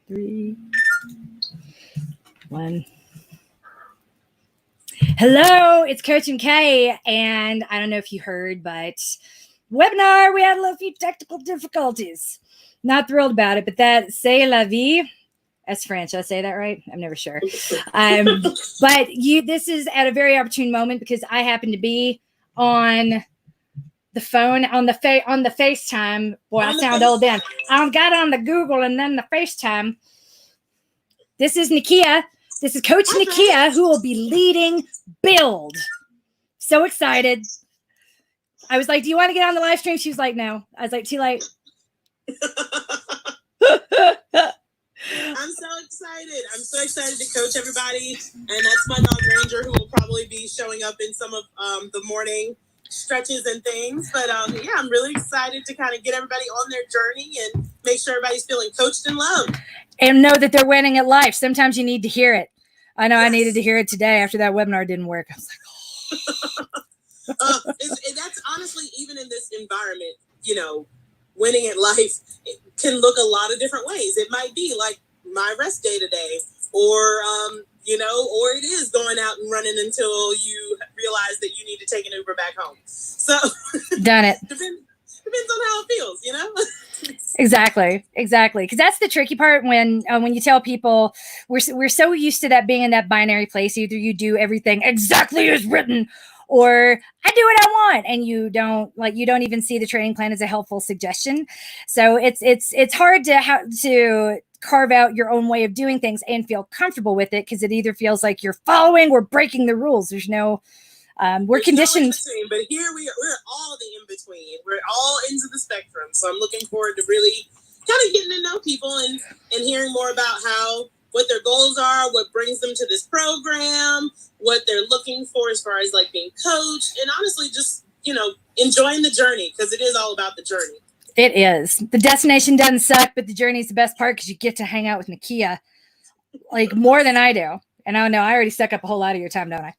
3, 1. Hello, it's Coach MK, and I don't know if you heard, but webinar, we had a few technical difficulties. Not thrilled about it, but that c'est la vie. That's French. Did I say that right? I'm never sure. But this is at a very opportune moment because I happen to be on the phone on the FaceTime. Boy, I sound old then. I got on the Google and then the FaceTime. This is Nakia. This is Coach Nakia, who will be leading Build. So excited. I was like, do you want to get on the live stream? She was like, no. I was like, too late. I'm so excited. I'm so excited to coach everybody. And that's my dog Ranger, who will probably be showing up in some of the morning stretches and things. But yeah, I'm really excited to kind of get everybody on their journey and make sure everybody's feeling coached and loved. And know that they're winning at life. Sometimes you need to hear it. I know. Yes. I needed to hear it today after that webinar didn't work. I was like, oh. That's honestly, even in this environment, winning at life, it can look a lot of different ways. It might be like my rest day today, or or it is going out and running until you realize that you need to take an Uber back home. So done it. Depends on how it feels, Exactly. Because that's the tricky part when you tell people we're so used to that being in that binary place. Either you do everything exactly as written, or I do what I want, and you don't even see the training plan as a helpful suggestion. So it's hard to carve out your own way of doing things and feel comfortable with it, because it either feels like you're following or breaking the rules. There's no we're conditioned. No, but here we're all the in between. We're all ends of the spectrum. So I'm looking forward to really kind of getting to know people and hearing more about what their goals are, what brings them to this program, what they're looking for as far as like being coached, and honestly just, enjoying the journey, because it is all about the journey. It is. The destination doesn't suck, but the journey is the best part, because you get to hang out with Nakia like more than I do. And I know I already suck up a whole lot of your time, don't I?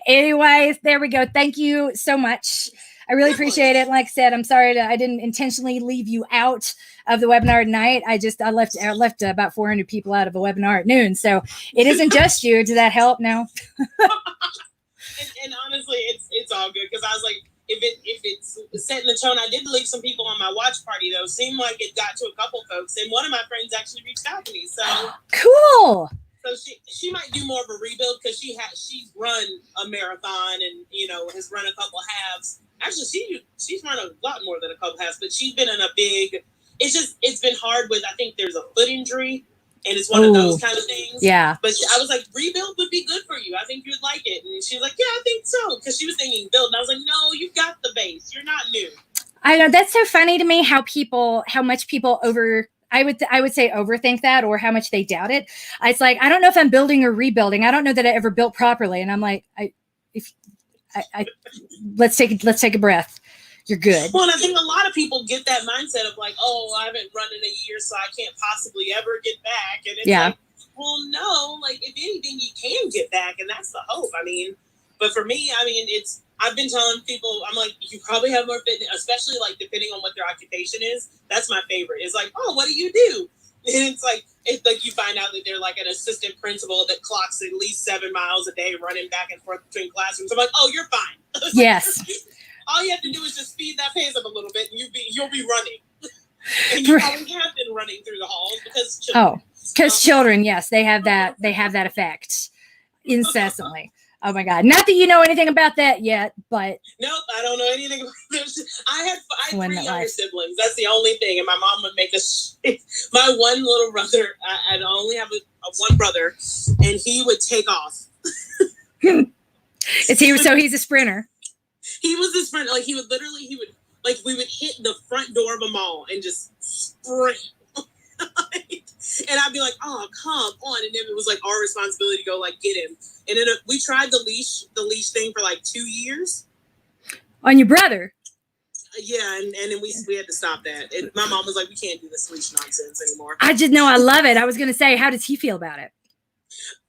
Anyways, there we go. Thank you so much. I really appreciate it. Like I said, I'm sorry I didn't intentionally leave you out of the webinar tonight. I left about 400 people out of a webinar at noon. So it isn't just you. Does that help? No. and honestly, it's all good, because I was like, if it's setting the tone, I did leave some people on my watch party though. Seemed like it got to a couple folks, and one of my friends actually reached out to me. So cool. So she might do more of a rebuild, because she's run a marathon and has run a couple halves. Actually, she's run a lot more than a couple halves, but she's been in a big. It's been hard with, I think there's a foot injury, and it's one of those kind of things. Yeah. But I was like, rebuild would be good for you. I think you'd like it. And she was like, yeah, I think so, because she was thinking build, and I was like, no, you've got the base. You're not new. I know, that's so funny to me how much people I would say overthink that, or how much they doubt it. It's like, I don't know if I'm building or rebuilding. I don't know that I ever built properly. And I'm like, let's take a breath. You're good. Well, and I think a lot of people get that mindset of like, oh, I haven't run in a year, so I can't possibly ever get back. And it's like, well, no, like if anything, you can get back. And that's the hope. I mean, but for me, I mean, I've been telling people, I'm like, you probably have more fitness, especially like depending on what their occupation is. That's my favorite. It's like, oh, what do you do? And it's like you find out that they're like an assistant principal that clocks at least 7 miles a day running back and forth between classrooms. I'm like, oh, you're fine. Yes. All you have to do is just speed that pace up a little bit, and you'll be running. And you probably have been running through the halls because children. Because children, yes, they have that effect incessantly. Oh my God! Not that you know anything about that yet, but nope, I don't know anything about this. I had 3 younger siblings. That's the only thing, and my mom would make us. My one little brother, I only have one brother, and he would take off. So he's a sprinter. He was a sprinter. Like we would hit the front door of a mall and just sprint. And I'd be like, oh, come on. And then it was like our responsibility to go like get him. And then we tried the leash thing for like 2 years. On your brother? Yeah, and then we had to stop that. And my mom was like, we can't do this leash nonsense anymore. I just know I love it. I was going to say, how does he feel about it?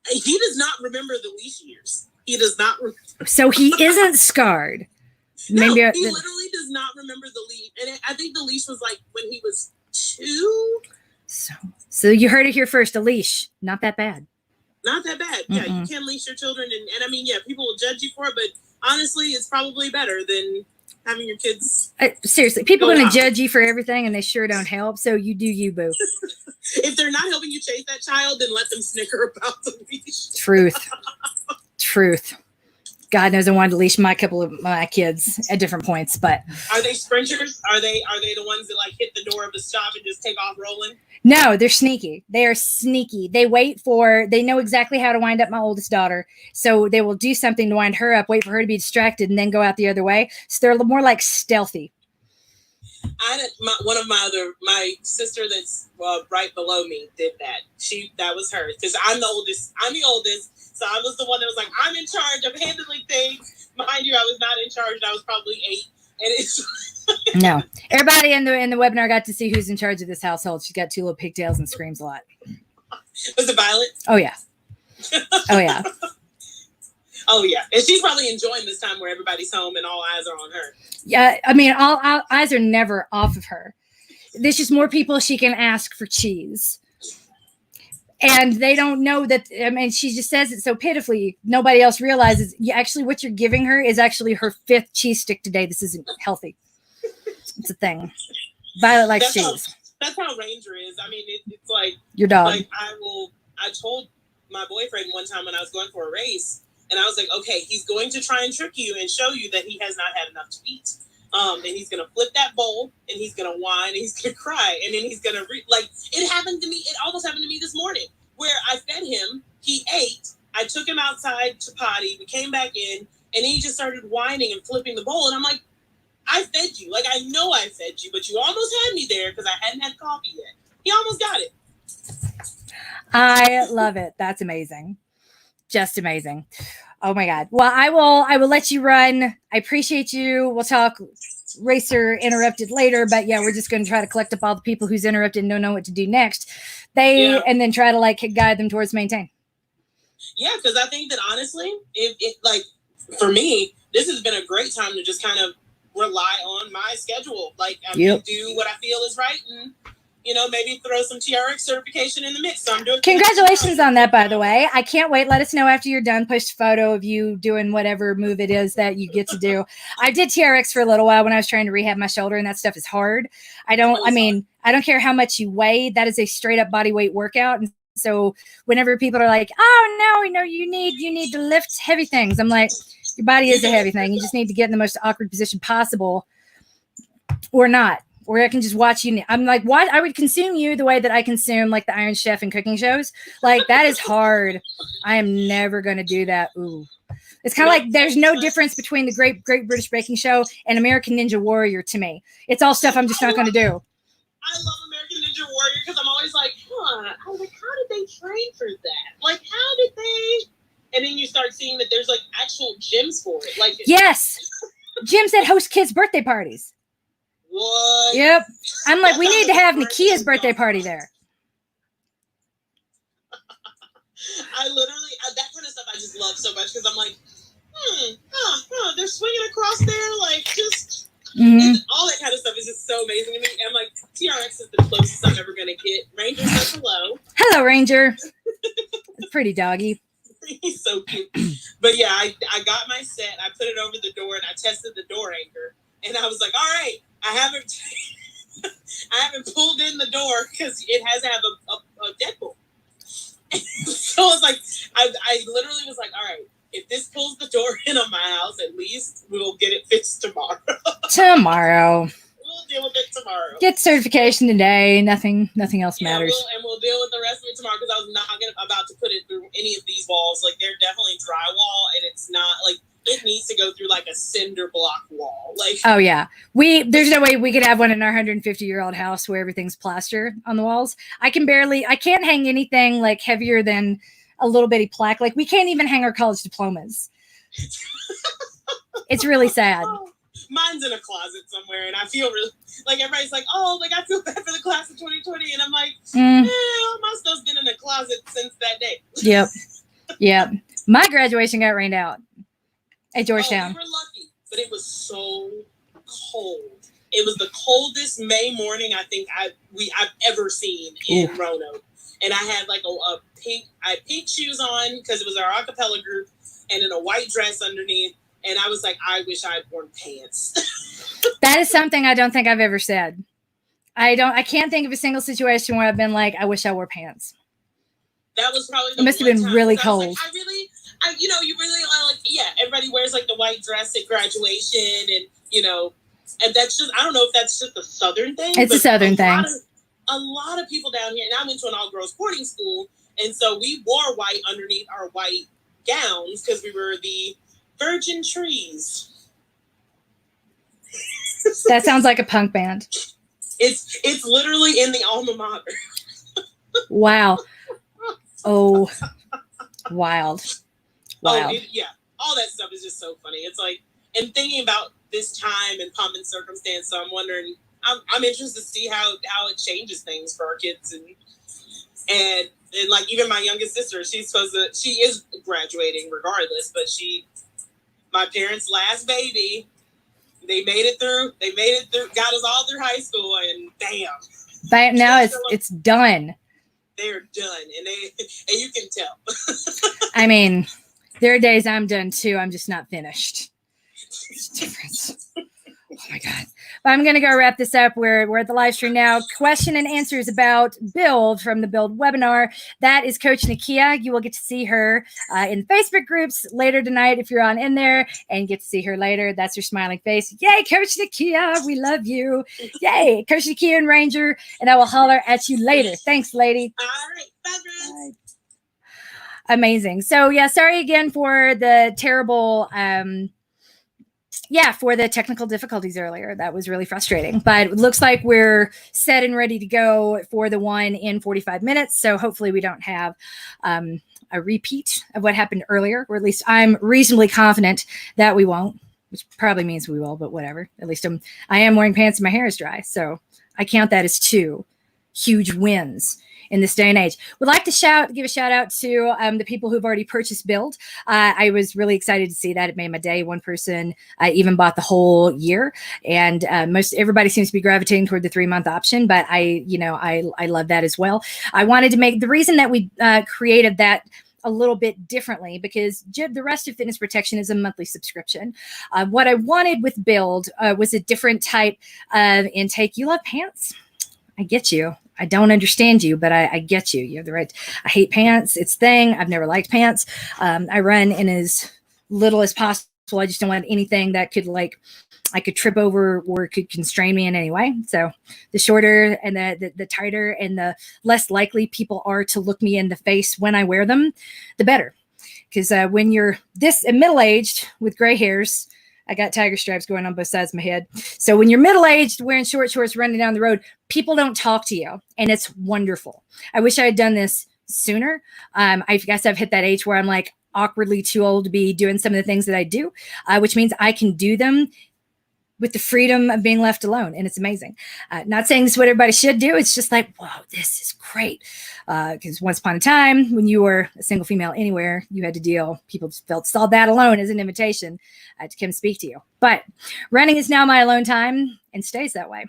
He does not remember the leash years. He does not remember. So he isn't scarred. No, he literally does not remember the leash. And I think the leash was like when he was 2. So you heard it here first. A leash, not that bad. Not that bad. Yeah, you can leash your children, and I mean, yeah, people will judge you for it, but honestly, it's probably better than having your kids. Seriously, people are going to judge you for everything, and they sure don't help. So you do you, boo. If they're not helping you chase that child, then let them snicker about the leash. Truth. God knows I wanted to leash my couple of my kids at different points, but are they sprinters? Are they the ones that like hit the door of the stop and just take off rolling? No, they're sneaky. They are sneaky. They know exactly how to wind up my oldest daughter. So they will do something to wind her up, wait for her to be distracted, and then go out the other way. So they're more like stealthy. My sister that's right below me did that. That was hers because I'm the oldest. So I was the one that was like, I'm in charge of handling things. Mind you, I was not in charge. I was probably 8, and it's no. Everybody in the webinar got to see who's in charge of this household. She's got 2 little pigtails and screams a lot. Was it Violet? Oh yeah. Oh yeah. Oh yeah, and she's probably enjoying this time where everybody's home and all eyes are on her. Yeah, I mean, all eyes are never off of her. There's just more people she can ask for cheese. And they don't know that. I mean, she just says it so pitifully. Nobody else realizes actually what you're giving her is actually her 5th cheese stick today. This isn't healthy. It's a thing. Violet likes cheese. That's how Ranger is. I mean, it's like your dog. Like I told my boyfriend one time when I was going for a race, and I was like, okay, he's going to try and trick you and show you that he has not had enough to eat. And he's going to flip that bowl, and he's going to whine, and he's going to cry, and then he's going to it happened to me. It almost happened to me this morning where I fed him, he ate, I took him outside to potty, we came back in, and then he just started whining and flipping the bowl, and I'm like, I fed you. Like, I know I fed you, but you almost had me there because I hadn't had coffee yet. He almost got it. I love it. That's amazing. Just amazing. Oh my God. Well, I will let you run. I appreciate you. We'll talk Racer interrupted later, but yeah, we're just going to try to collect up all the people who's interrupted and don't know what to do next. And then try to guide them towards maintain. Yeah. Cause I think that honestly, it for me, this has been a great time to just kind of rely on my schedule. Do what I feel is right. And, maybe throw some TRX certification in the mix. So I'm doing. Congratulations on that, by the way. I can't wait. Let us know after you're done. Post a photo of you doing whatever move it is that you get to do. I did TRX for a little while when I was trying to rehab my shoulder, and that stuff is hard. I don't care how much you weigh. That is a straight up body weight workout. And so whenever people are like, oh no, you need to lift heavy things. I'm like, your body is a heavy thing. You just need to get in the most awkward position possible or not. Or I can just watch you. I'm like, what? I would consume you the way that I consume the Iron Chef and cooking shows. That is hard. I am never going to do that. Ooh. It's kind of like there's no difference between the Great British Baking Show and American Ninja Warrior to me. It's all stuff I'm just not going to do. I love American Ninja Warrior because I'm always like, I was like, how did they train for that? How did they? And then you start seeing that there's actual gyms for it. Yes. Gyms that host kids' birthday parties. What? Yep. I'm like, we need to have Nikia's birthday party there. I literally, that kind of stuff I just love so much because I'm like, they're swinging across there, all that kind of stuff is just so amazing to me. I'm like, TRX is the closest I'm ever going to get. Ranger says hello. Hello, Ranger. Pretty doggy. He's so cute. But yeah, I got my set, I put it over the door, and I tested the door anchor. And I was like, all right, I haven't pulled in the door because it has to have a deadbolt. So I was like, I literally was like, all right, if this pulls the door in on my house, at least we'll get it fixed tomorrow. Tomorrow. We'll deal with it tomorrow. Get certification today. Nothing else matters. We'll deal with the rest of it tomorrow because I was not about to put it through any of these walls. They're definitely drywall, and it's not it needs to go through a cinder block wall. Oh yeah, there's no way we could have one in our 150-year-old house where everything's plaster on the walls. I can't hang anything heavier than a little bitty plaque. We can't even hang our college diplomas. It's really sad. Mine's in a closet somewhere, and I feel really everybody's like, oh, I feel bad for the class of 2020, and I'm like, all my stuff's been in a closet since that day. Yep. My graduation got rained out at Georgetown. We were lucky, but it was so cold. It was the coldest May morning I think I've ever seen in Roanoke. And I had like I had pink shoes on because it was our a cappella group, and then a white dress underneath. And I was like, I wish I had worn pants. That is something I don't think I've ever said. I can't think of a single situation where I've been like, I wish I wore pants. That was probably it must have been really cold. You really are like, yeah, everybody wears like the white dress at graduation, and and that's just, I don't know if that's just a Southern thing. It's a Southern thing. A lot of people down here, and I went to an all-girls boarding school, and so we wore white underneath our white gowns because we were the Virgin Trees. That sounds like a punk band. It's literally in the alma mater. Wow. Oh, wild. Wow. Yeah. All that stuff is just so funny. It's like, and thinking about this time and pomp and circumstance, so I'm wondering, I'm interested to see how it changes things for our kids, and like even my youngest sister, she is graduating regardless, but my parents' last baby, they made it through, got us all through high school, and damn. But now it's done. They're done, and you can tell. I mean, there are days I'm done too. I'm just not finished. It's different. Oh my God. But I'm going to go wrap this up. We're at the live stream now. Question and answers about Build from the Build webinar. That is Coach Nakia. You will get to see her in Facebook groups later tonight if you're on in there, and get to see her later. That's her smiling face. Yay, Coach Nakia. We love you. Yay, Coach Nakia and Ranger. And I will holler at you later. Thanks, lady. All right. Bye. Amazing. So yeah, sorry again for the terrible for the technical difficulties earlier. That was really frustrating, but it looks like we're set and ready to go for the one in 45 minutes. So hopefully we don't have a repeat of what happened earlier, or at least I'm reasonably confident that we won't, which probably means we will, but whatever. At least I am wearing pants and my hair is dry. So I count that as 2 huge wins in this day and age. Would like to give a shout out to the people who've already purchased Build. I was really excited to see that. It made my day. One person even bought the whole year, and everybody seems to be gravitating toward the 3-month option, but I love that as well. I wanted to make the reason that we created that a little bit differently, because the rest of Fitness Protection is a monthly subscription. What I wanted with Build was a different type of intake. You love pants? I get you. I don't understand you, but I get you. You have the right. I hate pants. It's thing. I've never liked pants. I run in as little as possible. I just don't want anything that could I could trip over or could constrain me in any way. So the shorter and the tighter and the less likely people are to look me in the face when I wear them, the better. Because when you're this middle-aged with gray hairs, I got tiger stripes going on both sides of my head. So when you're middle-aged, wearing short shorts, running down the road, people don't talk to you, and it's wonderful. I wish I had done this sooner. I guess I've hit that age where I'm like awkwardly too old to be doing some of the things that I do, which means I can do them with the freedom of being left alone. And it's amazing. Not saying this is what everybody should do. It's just like, wow, this is great. Because once upon a time, when you were a single female anywhere, you had to people saw that alone as an invitation to come speak to you. But running is now my alone time and stays that way.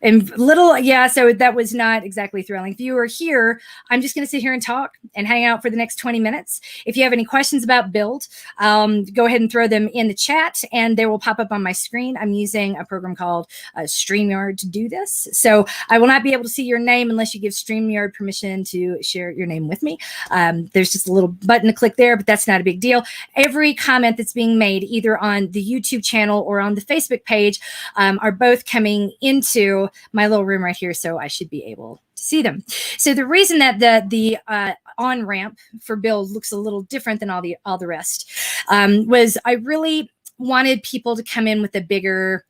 So that was not exactly thrilling. If you are here, I'm just going to sit here and talk and hang out for the next 20 minutes. If you have any questions about Build, go ahead and throw them in the chat, and they will pop up on my screen. I'm using a program called StreamYard to do this. So I will not be able to see your name unless you give StreamYard permission to share your name with me. There's just a little button to click there, but that's not a big deal. Every comment that's being made, either on the YouTube channel or on the Facebook page, are both coming into my little room right here, so I should be able to see them. So the reason that the on-ramp for Build looks a little different than all the rest was I really wanted people to come in with a bigger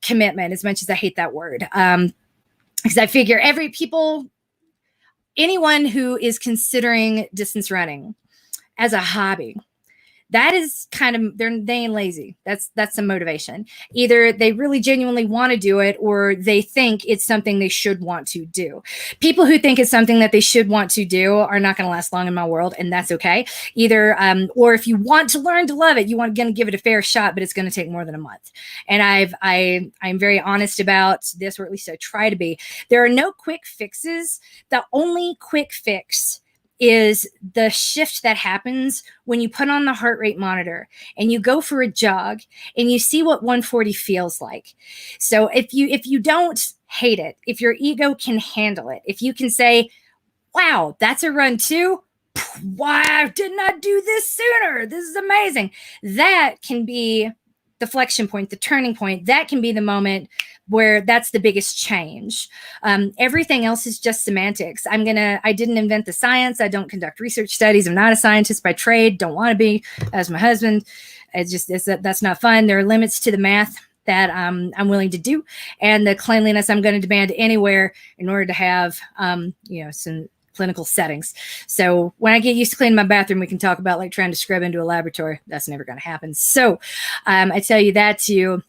commitment, as much as I hate that word. Because I figure anyone who is considering distance running as a hobby, that is kind of, they ain't lazy. That's some motivation. Either they really genuinely want to do it, or they think it's something they should want to do. People who think it's something that they should want to do are not going to last long in my world, and that's okay. Either, or if you want to learn to love it, you want to give it a fair shot, but it's going to take more than a month. And I'm very honest about this, or at least I try to be. There are no quick fixes. The only quick fix is the shift that happens when you put on the heart rate monitor and you go for a jog and you see what 140 feels like. So if you don't hate it, if your ego can handle it, if you can say, wow, that's a run too, why didn't I do this sooner? This is amazing. That can be the flexion point, the turning point. That can be the moment where that's the biggest change. Everything else is just semantics. I didn't invent the science. I don't conduct research studies. I'm not a scientist by trade. Don't want to be, as my husband. That's not fun. There are limits to the math that I'm willing to do, and the cleanliness I'm going to demand anywhere in order to have, some clinical settings. So when I get used to cleaning my bathroom, we can talk about like trying to scrub into a laboratory. That's never going to happen. So I tell you that to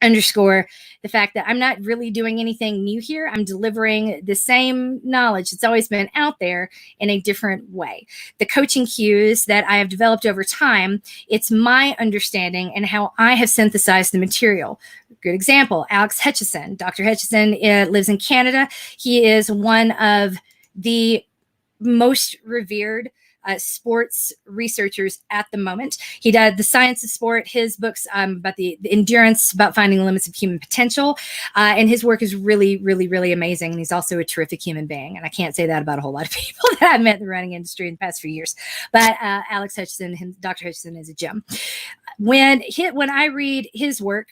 underscore the fact that I'm not really doing anything new here. I'm delivering the same knowledge that's always been out there in a different way. The coaching cues that I have developed over time, it's my understanding and how I have synthesized the material. Good example, Alex Hutchison. Dr. Hutchison lives in Canada. He is one of the most revered sports researchers at the moment. He did The Science of Sport, his books about the endurance, about finding the limits of human potential. And his work is really, really, really amazing. And he's also a terrific human being. And I can't say that about a whole lot of people that I've met in the running industry in the past few years. But Alex Hutchison, Dr. Hutchison is a gem. When I read his work,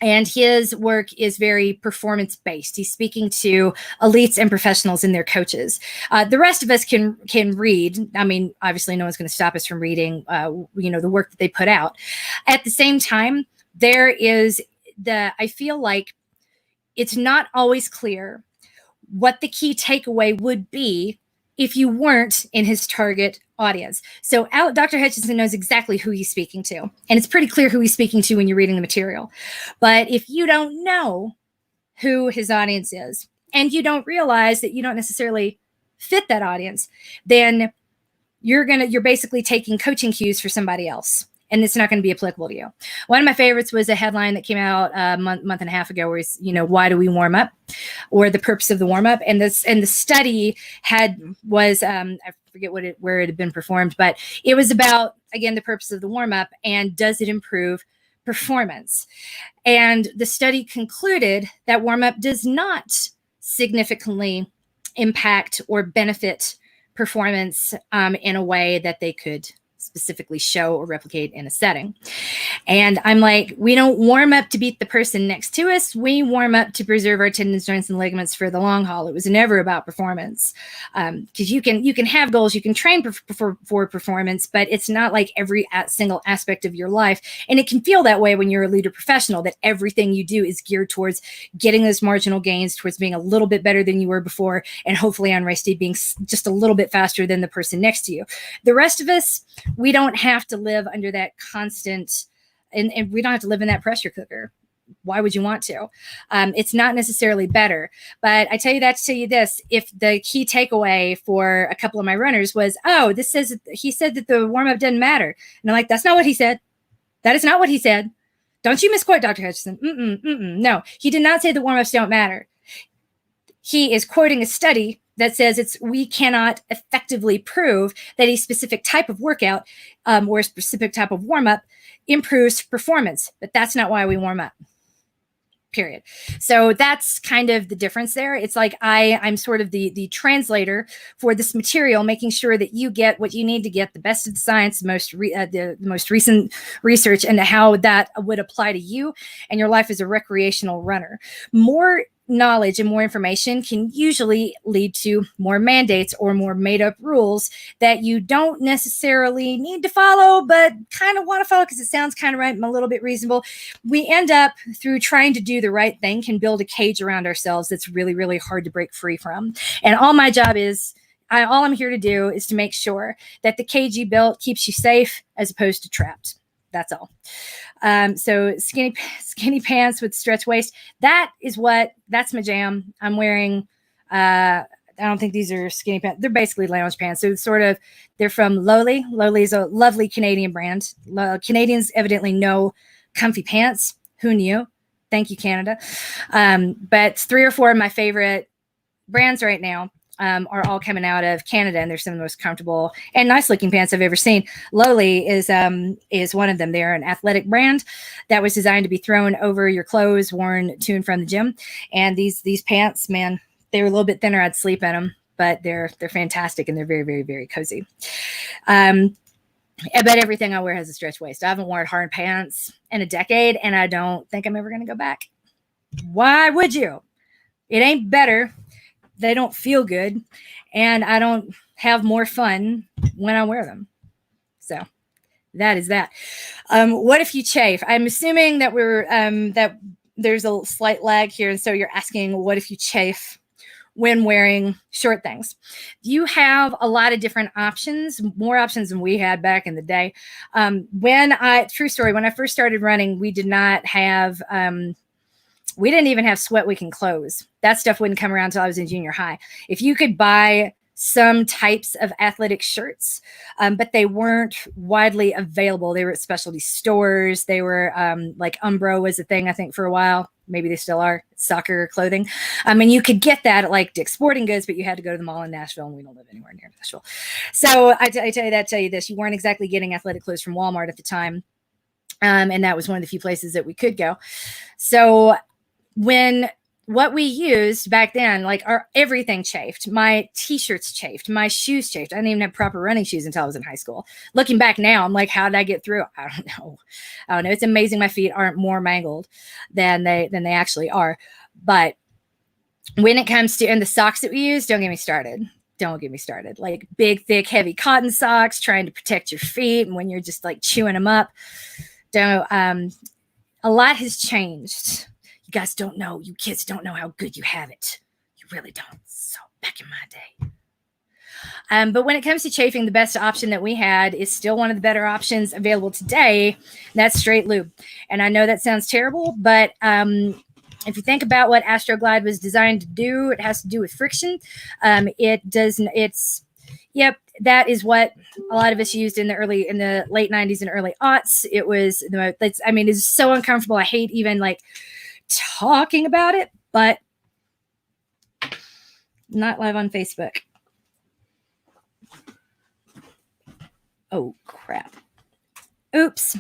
and his work is very performance-based. He's speaking to elites and professionals and their coaches. The rest of us can read. I mean, obviously, no one's going to stop us from reading, the work that they put out. At the same time, there is I feel like it's not always clear what the key takeaway would be if you weren't in his target audience. So Dr. Hutchison knows exactly who he's speaking to. And it's pretty clear who he's speaking to when you're reading the material. But if you don't know who his audience is, and you don't realize that you don't necessarily fit that audience, then you're basically taking coaching cues for somebody else. And it's not going to be applicable to you. One of my favorites was a headline that came out a month and a half ago, where it's, why do we warm up, or the purpose of the warm up? And the study was I forget where it had been performed, but it was about, again, the purpose of the warm up and does it improve performance? And the study concluded that warm up does not significantly impact or benefit performance in a way that they could specifically show or replicate in a setting. And I'm like, we don't warm up to beat the person next to us. We warm up to preserve our tendons, joints, and ligaments for the long haul. It was never about performance. Because you can have goals, you can train for performance, but it's not like every single aspect of your life. And it can feel that way when you're a leader professional, that everything you do is geared towards getting those marginal gains, towards being a little bit better than you were before, and hopefully on race day being just a little bit faster than the person next to you. The rest of us, we don't have to live under that constant, and we don't have to live in that pressure cooker. Why would you want to? It's not necessarily better. But I tell you that to tell you this: if the key takeaway for a couple of my runners was, he said that the warm up doesn't matter, and I'm like, that's not what he said. That is not what he said. Don't you misquote Dr. Hutchison? No, he did not say the warm ups don't matter. He is quoting a study that says we cannot effectively prove that a specific type of workout or a specific type of warm-up improves performance, but that's not why we warm up, period. So that's kind of the difference there. It's like I'm sort of the translator for this material, making sure that you get what you need to get, the best of the science, the most recent research, and how that would apply to you and your life as a recreational runner. More knowledge and more information can usually lead to more mandates or more made up rules that you don't necessarily need to follow, but kind of want to follow because it sounds kind of right and a little bit reasonable. We end up, through trying to do the right thing, can build a cage around ourselves that's really, really hard to break free from. And all my job is, all I'm here to do is to make sure that the KG belt keeps you safe as opposed to trapped. That's all. So skinny pants with stretch waist. That's my jam. I'm wearing, I don't think these are skinny pants. They're basically lounge pants. So they're from Lowly. Lowly is a lovely Canadian brand. Canadians evidently know comfy pants. Who knew? Thank you, Canada. But 3 or 4 of my favorite brands right now are all coming out of Canada, and they're some of the most comfortable and nice looking pants I've ever seen. Lowly is one of them. They're an athletic brand that was designed to be thrown over your clothes, worn to and from the gym. And these pants, man, they were a little bit thinner. I'd sleep in them, but they're fantastic, and they're very, very, very cozy. But everything I wear has a stretch waist. I haven't worn hard pants in a decade, and I don't think I'm ever going to go back. Why would you? It ain't better. They don't feel good, and I don't have more fun when I wear them. So that is that. What if you chafe? I'm assuming that that there's a slight lag here, and so you're asking, what if you chafe when wearing short things? You have a lot of different options, more options than we had back in the day. True story, when I first started running, we did not have we didn't even have sweat wicking clothes. That stuff wouldn't come around until I was in junior high. If you could buy some types of athletic shirts, but they weren't widely available. They were at specialty stores. They were like Umbro was a thing, I think, for a while. Maybe they still are. Soccer clothing. And you could get that at like Dick's Sporting Goods, but you had to go to the mall in Nashville, and we don't live anywhere near Nashville. So I tell you this, you weren't exactly getting athletic clothes from Walmart at the time. And that was one of the few places that we could go. So what we used back then, like everything chafed. My t-shirts chafed. My shoes chafed. I didn't even have proper running shoes until I was in high school. Looking back now, I'm like, how did I get through? I don't know. It's amazing my feet aren't more mangled than they actually are. But when it comes to, and the socks that we use, don't get me started. Don't get me started. Like big, thick, heavy cotton socks, trying to protect your feet, and when you're just like chewing them up. A lot has changed. You guys don't know, you kids don't know how good you have it. You really don't. So back in my day. But when it comes to chafing, the best option that we had is still one of the better options available today. And that's straight lube. And I know that sounds terrible, but if you think about what Astroglide was designed to do, it has to do with friction. Yep, that is what a lot of us used in the late 90s and early aughts. It's so uncomfortable. I hate even like talking about it, but not live on Facebook. Oh, crap. Oops.